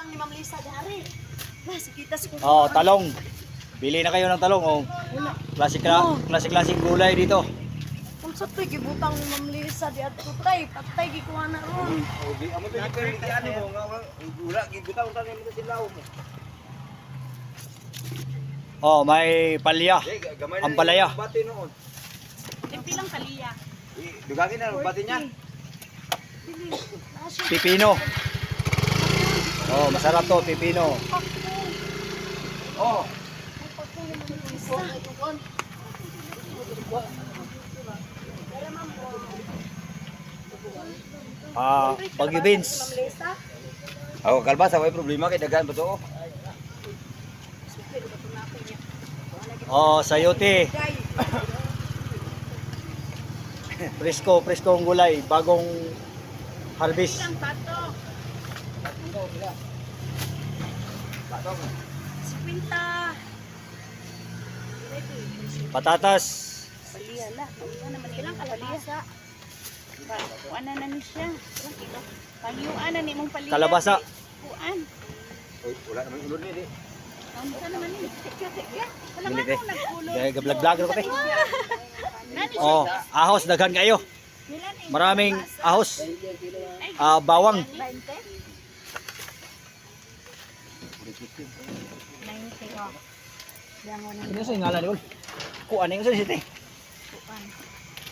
ni Ma'am Lisa dari. Nasikitas ko. Oh, talong. Bili na kayo ng talong, oh. Klasik-klasik gulay dito. Kung sa to gibutang ni Ma'am Lisa di adto tay, patay gikuha na ron. Obi, amo to gipili ano mo nga wala gibutaw ta nimo sa law mo. Oh, may palya. Ang palaya. Bati noon. Tempi lang kaliya. Dugagin na bati niya. Pipino. Oh, masarap to, pipino. Oh. Bagyo beans. Ako kalbasa way problema kay daghan ba to? Oh, sayote. Presko ang gulay, bagong harvest. Kwinta. Patatas. Paliya na. Paliya naman ilang kalabasa. Kuan na ni siya. Ilang kilo. Panyuan na ni mong paliya. Kalabasa. Kuan. Oy, wala naman ulod ni di. Ano ka naman ni? Tikya. Wala Dili, nga te. nagkulo. Gablag-vlag ko te. Nani siya? Oh, ahos daghan kayo. Maraming ahos. Bawang. 20. 90 ko. Dango na. Ano sa ngalan ni Ul? Kuan ning sa site. Kuan.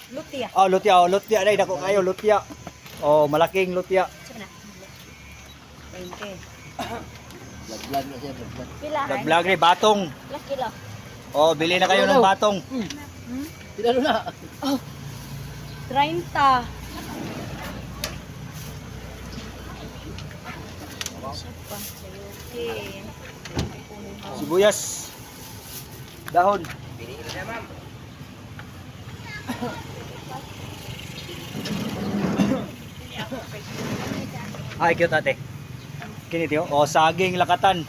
Lutia. Oh, lutya dai dako kayo, lutya. Oh, malaking lutya. Sige na. 20. Vlog na siya, vlog. Pila? Vlog ni batong. Ilang kilo? Oh, bili na kayo ng batong. Pinalo na. 30. Okay. Sibuyas. Dahon. Pinili na ma'am. Ay, cute ate. Kiniti oh. Oh, saging lakatan.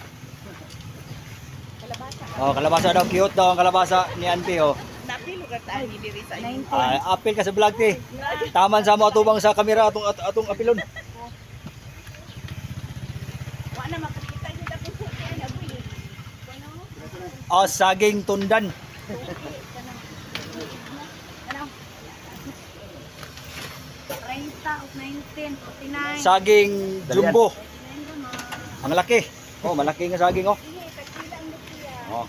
Kalabasa. Oh, kalabasa daw. Cute daw ang kalabasa ni auntie oh. Napilo ka tayo diri sa 90. Apil ka sa vlog ti. Taman sa mo atubang sa kamera atong apilon. Wa na makakita niyo dapat sa kanya boy. Oh, saging tundan. Ano? 30 of 19, 49. Saging jumbo. Ang laki. Oh, malaki nga saging oh. Oh.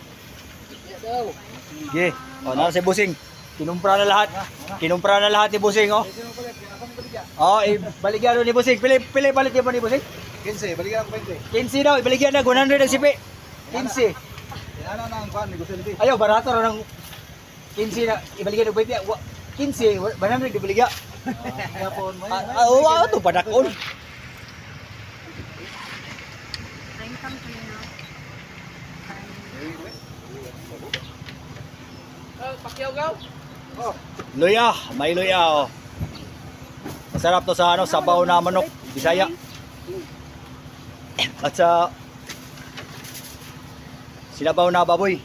Ge. Oh, nara si Busing. Kinumpra na lahat ni Busing oh. Oh, ibaligyan ni Busing. Pili palit niya pa ni Busing. 15, balikan ako 20. 15 daw, ibaligyan na 100 ang sipi. 15. Ano na ang pan negosyo dito? Ayaw, barato ra ng 15 na ibaligyan ng 20. 15, 100 ibaligyan. Kaya po mo. Oo, ito padakon. Luya, may luya oh. Masarap to sa sabaw na manok, Bisaya. At sa sinabaw na baboy.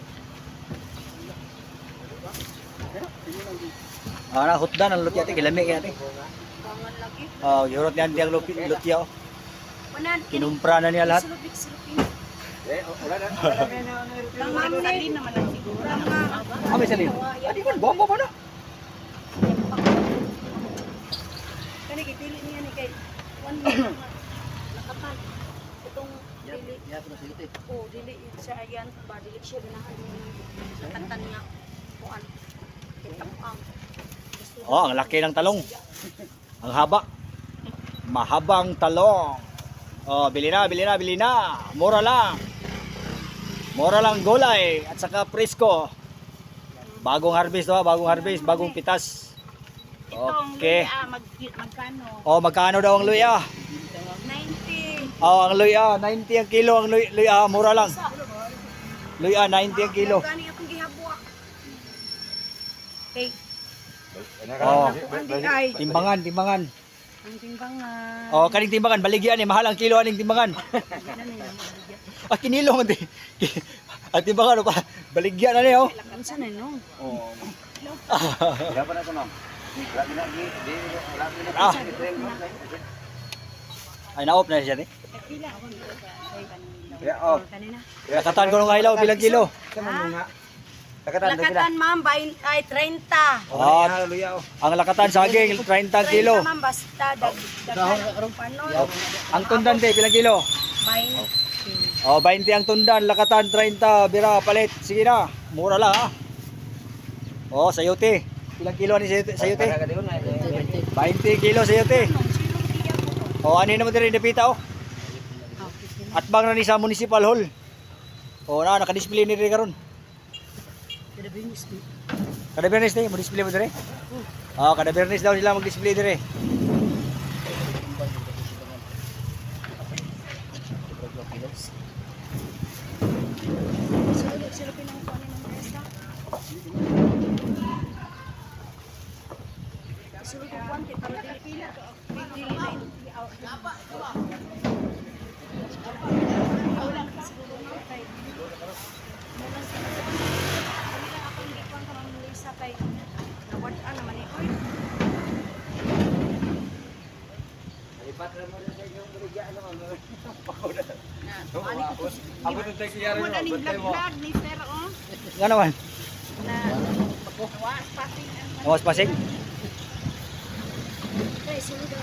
Hutdan ang lutya ate, kilami kaya ate. Oh, yurot niyan ang lutya oh. Kinumpra na niya lahat. Wala na. Salin naman lang siguro. May salin. Adi man, bomba pa na. Kani gipili niya ni kay 1 million nakapal. Itong dili. Oh, dili siya ayan, ba dili siya ganahan ni katan nga kuan. Kitapang. Oh, ang laki ng talong. Ang haba. Mahabang talong. Oh, bili na. Mura lang. Mura lang gulay at saka presko. Bagong harvest to, bagong pitas. Okay. Magkano? Oh, magkano daw ang luya? 90. Oh, ang luya, 90 ang kilo ang luya, mura lang. Luya 90 ang kilo. Gani akong gihabwa. Okay. Oh, Ay, timbangan. ang timbangan. Oh, kaning timbangan baligyan ni mahal ang kilo aning timbangan. Kinilo man di. Ang timbangan pa baligyan na niyo. Unsa na no? Oh. Kaya pa na ito ma'am. Wala na. Ay, na-off na siya, eh. Pila ako nito. Ya, oh. Kanina. Lakatan ko ng ilaw, bilang kilo. Sama mo nga. Lakatan sila. Lakatan ma'am, 30. Oh, luya oh. Ang lakatan saging, 30 kilo. 30 ma'am, basta dagdag panon. Ang tundan, te, bilang kilo. 20. Oh, 20 ang tundan, lakatan 30, bira, palit. Sige na, mura lang ha. Oh, sayote. Ilang kilo ni sayote? 20 kilo sayote. Oh, ano naman din napita oh. At bang na ni sa municipal hall. Oh, naka-display ni rin karon. Kada Bernes ni, mo-display mo dire? Oh, kada Bernes daw sila mag-display dire. Sila pinangkuhan ng presa. Sulod ko kwante para dili pila. Dili na Aulang siguro na kay. Mulang sa ako hindi ko ang kamang Lisa kay. Nawad naman ni oy. Lipat na mo sa inyong burigya ano ang. Ako nung tayo mo na ning vlog ni Sir oh. Nga naman. Na was passing. Awas pasig. Kay sulod